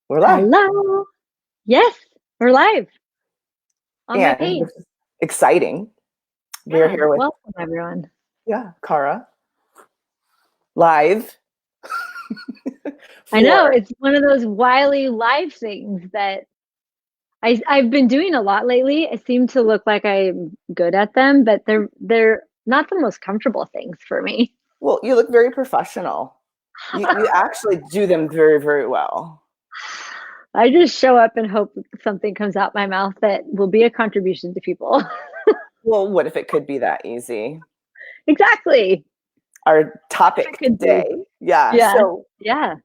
We're live. Hello. Yes, we're live on my And page. this is exciting. We're Yeah, here with, welcome everyone. yeah, Cara, live I know for, it's one of those wily live things that I've been doing a lot lately. I seem to look like I'm good at them, but they're not the most comfortable things for me. well, you look very professional. You actually do them very, very well. I just show up and hope something comes out my mouth that will be a contribution to people. Well, what if it could be that easy? Exactly. Our If it topic could be. today. Yeah. Yeah. So, Yeah.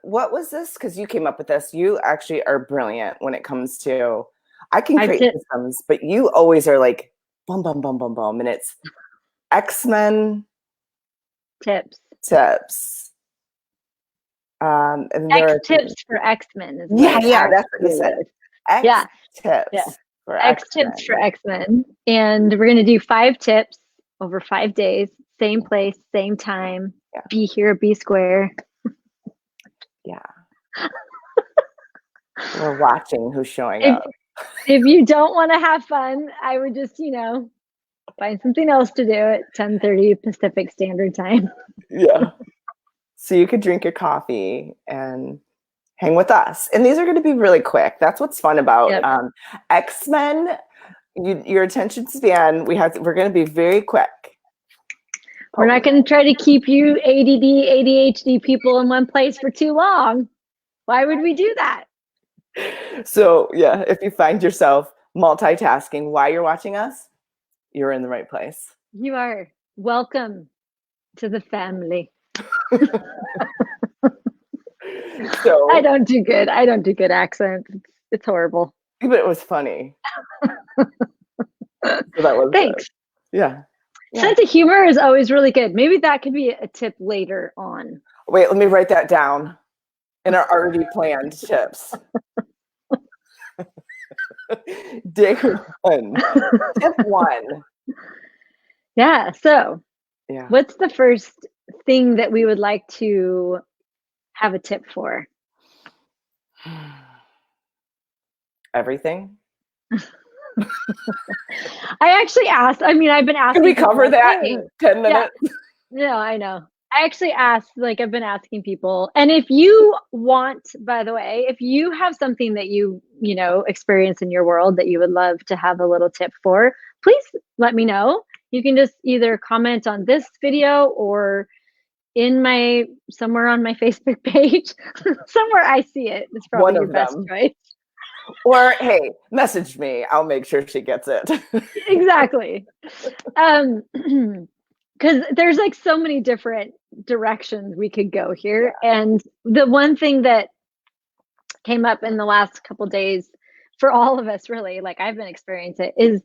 what was this? Because you came up with this. You actually are brilliant when it comes to, I can I've create did systems, but you always are like, boom, boom, boom, boom, boom. And it's X-Men tips. tips. And there X are tips for X-Men is what yeah, it yeah, that's what you actually said. is. X Yeah. Yeah. tips for X tips X-Men. for X-Men. And we're going to do 5 tips over 5 days, same place, same time. Yeah, Be here, be square. yeah. We're watching who's showing If up. if you don't want to have fun, I would just, find something else to do at 10:30 Pacific Standard Time. Yeah. So you could drink your coffee and hang with us. And these are going to be really quick. That's what's fun about Yep. X-Men. Your attention span, we're going to be very quick. We're not going to try to keep you ADD, ADHD people in one place for too long. Why would we do that? So yeah, if you find yourself multitasking while you're watching us, you're in the right place. You are welcome to the family. I So, don't do good. I don't do good accents. It's horrible. but it was funny. So that was good. Thanks. Yeah. Yeah. Sense of humor is always really good. Maybe that could be a tip later on. Wait, let me write that down in our already planned tips. Day one. Tip one. Yeah. So, Yeah. what's the first thing that we would like to have a tip for? Everything. I actually asked, I've been Can asking we people cover like, that hey, in 10 yeah, minutes? no, I know. I actually asked, like, I've been asking people. And if you want, by the way, if you have something that experience in your world that you would love to have a little tip for, please let me know. You can just either comment on this video or somewhere on my Facebook page, somewhere I see it. It's probably One your of best them. choice. Or hey, message me. I'll make sure she gets it. Exactly. Um, because there's like so many different directions we could go here. And the one thing that came up in the last couple days for all of us, really, like I've been experiencing it, is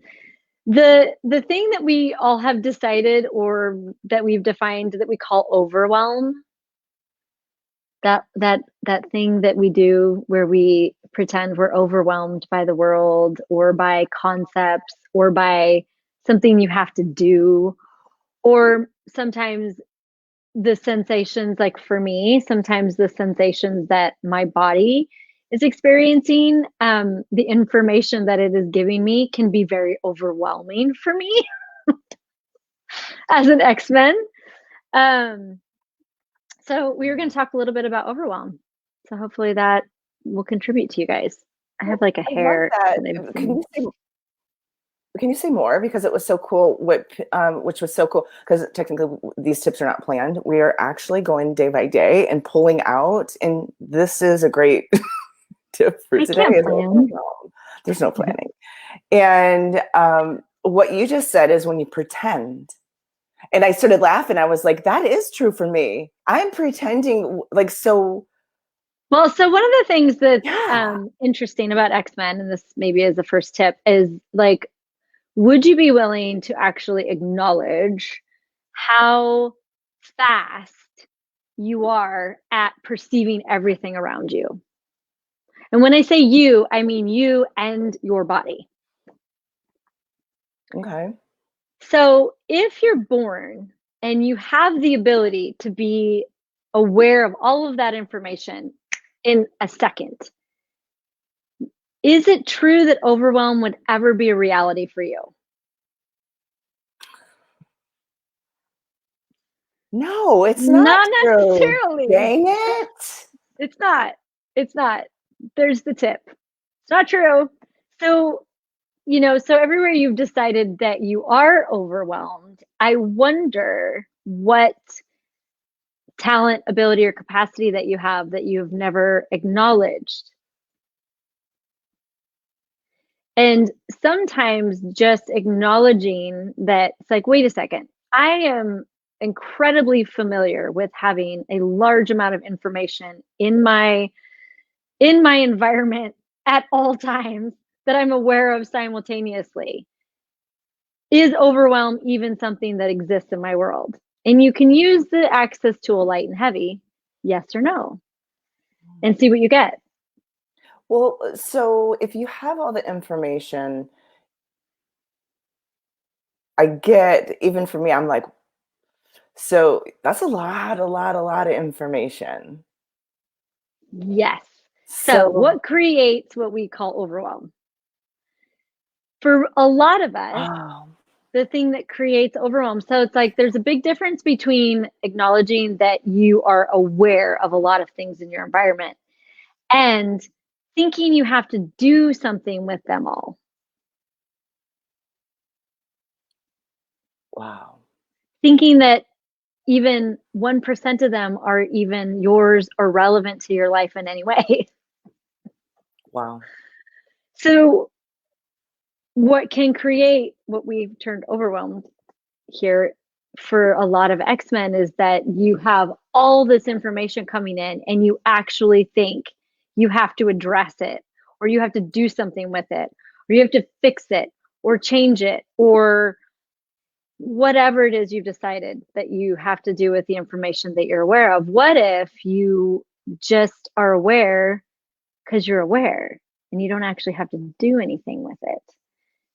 the thing that we all have decided or that we've defined that we call overwhelm. That thing that we do where we pretend we're overwhelmed by the world or by concepts or by something you have to do, or sometimes the sensations, like for me, sometimes the sensations that my body is experiencing, the information that it is giving me can be very overwhelming for me as an X-Men. Um, so we were going to talk a little bit about overwhelm. So hopefully that will contribute to you guys. I have like a I love hair that. that I've Can seen. you say can you say more? Because it was so cool. Which was so cool because technically these tips are not planned. We are actually going day by day and pulling out, and this is a great tip for I today. can't Is plan. there's no planning, and what you just said is when you pretend. And I started laughing. I was like, that is true for me. I'm pretending like so. Well, so one of the things that's Yeah. interesting about X-Men, and this maybe is the first tip, is like, would you be willing to actually acknowledge how fast you are at perceiving everything around you? And when I say you, I mean you and your body. Okay. So if you're born and you have the ability to be aware of all of that information in a second. Is it true that overwhelm would ever be a reality for you? No, it's not Not true. necessarily. Dang it. It's not. It's not. There's the tip. It's not true. So, so everywhere you've decided that you are overwhelmed, I wonder what talent, ability, or capacity that you have that you've never acknowledged. And sometimes just acknowledging that it's like, wait a second, I am incredibly familiar with having a large amount of information in my environment at all times that I'm aware of simultaneously. Is overwhelm even something that exists in my world? And you can use the access tool light and heavy, yes or no, and see what you get. Well, so if you have all the information, I get, even for me, I'm like, so that's a lot of information. Yes. So, So, what creates what we call overwhelm? For a lot of us, oh, the thing that creates overwhelm. So it's like there's a big difference between acknowledging that you are aware of a lot of things in your environment and thinking you have to do something with them all. wow, Thinking that even 1% of them are even yours or relevant to your life in any way. wow, So, what can create what we've turned overwhelmed here for a lot of X-Men is that you have all this information coming in and you actually think you have to address it or you have to do something with it or you have to fix it or change it or whatever it is you've decided that you have to do with the information that you're aware of. What if you just are aware because you're aware and you don't actually have to do anything with it?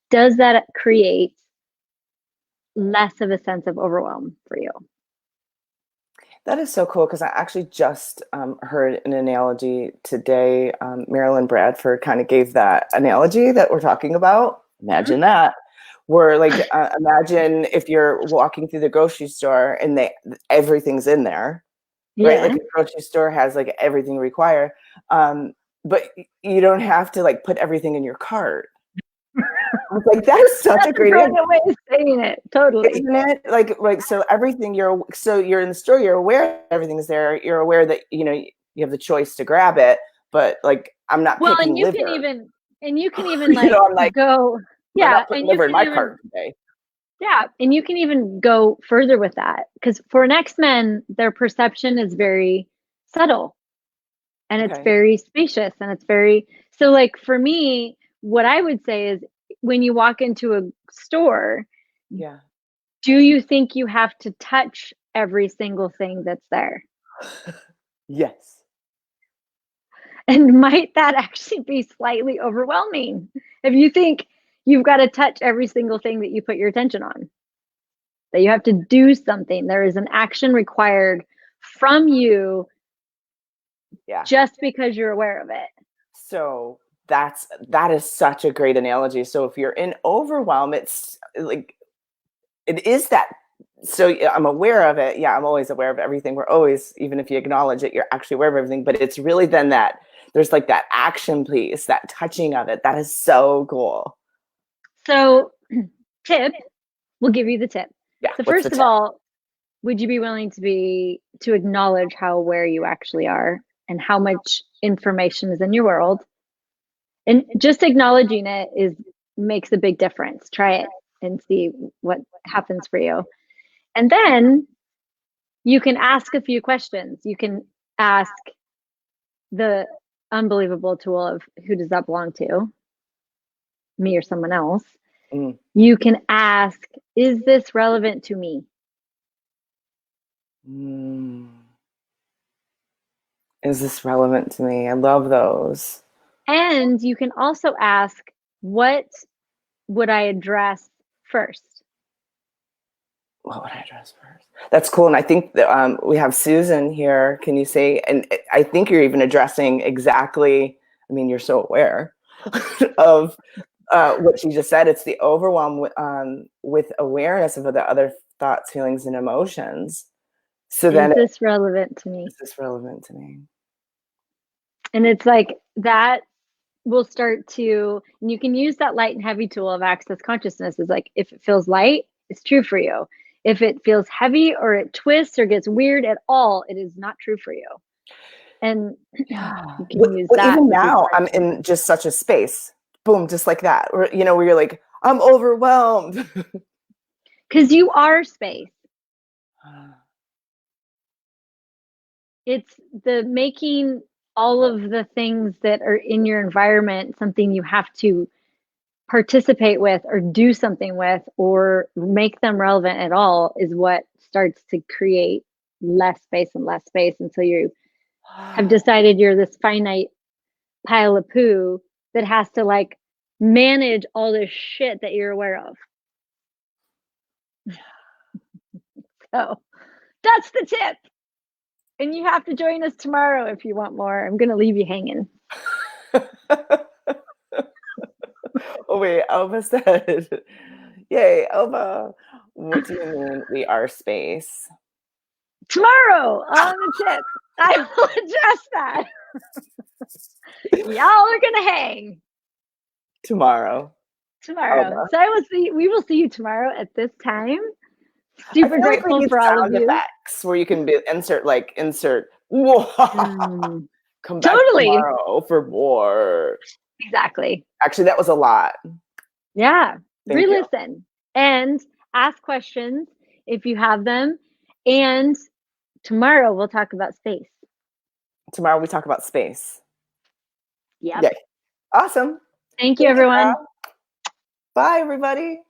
Does that create less of a sense of overwhelm for you? that is so cool because I actually just heard an analogy today. Marilyn Bradford kind of gave that analogy that we're talking about. Mhm. Imagine that. Where like imagine if you're walking through the grocery store and everything's in there, right? Like Yeah. a grocery store has like everything required, um, but you don't have to like put everything in your cart. I was like, that is such a That's a great answer, brilliant way of saying it. Totally. isn't it? Like so everything you're in the store, you're aware everything's there. You're aware that you have the choice to grab it, but like I'm not Well, picking liver. and you can even like I'm like, go, I'm yeah, not putting liver in my cart today. and you can even go further with that because for an X-Men, their perception is very subtle and it's Okay. very spacious and it's very, so like for me, what I would say is when you walk into a store, Yeah. do you think you have to touch every single thing that's there? Yes. And might that actually be slightly overwhelming if you think you've got to touch every single thing that you put your attention on, that you have to do something? There is an action required from you Yeah. just because you're aware of it. So that is such a great analogy. So if you're in overwhelm, it's like it is that. So yeah, I'm aware of it. Yeah, I'm always aware of everything. We're always, even if you acknowledge it, you're actually aware of everything. But it's really then that there's like that action piece, that touching of it. That is so cool. So, tip, we'll give you the tip. Yeah. So, What's the first of tip? all, would you be willing to acknowledge how aware you actually are and how much information is in your world? And just acknowledging it is makes a big difference. Try it and see what happens for you. And then you can ask a few questions. You can ask the unbelievable tool of who does that belong to, me or someone else. Mm. You can ask, is this relevant to me? Mm. Is this relevant to me? I love those. And you can also ask, what would I address first? what would I address first? That's cool. And I think that we have Susan here. Can you say, and I think you're even addressing exactly, I mean, you're so aware of what she just said. It's the overwhelm with awareness of the other thoughts, feelings, and emotions. So then, Is this relevant to me? is this relevant to me? And it's like that will start to, and you can use that light and heavy tool of access consciousness. Is like, if it feels light, it's true for you. If it feels heavy or it twists or gets weird at all, it is not true for you. And Yeah. you can use Well, that even with your now, I'm clients. in just such a space, boom, just like that, where, you know, where you're like, I'm overwhelmed. Because you are space. It's the making all of the things that are in your environment something you have to participate with or do something with or make them relevant at all is what starts to create less space and less space until you have decided you're this finite pile of poo that has to like manage all this shit that you're aware of. So that's the tip. And you have to join us tomorrow if you want more. I'm going to leave you hanging. Oh wait, Elva said, "Yay, Elva! What do you mean we are space?" Tomorrow on the tip, I will address that. Y'all are going to hang Tomorrow, tomorrow. Elva. So we will see you tomorrow at this time. I Super feel like we grateful need for all of sound you. effects where you can be insert. Whoa, come back Totally. tomorrow for more. Exactly. Actually, that was a lot. Yeah. Thank you. Re-listen and ask questions if you have them. And tomorrow we'll talk about space. Tomorrow we talk about space. Yep. Yay. Awesome. Thank you, Thank you, everyone. Val. Bye, everybody.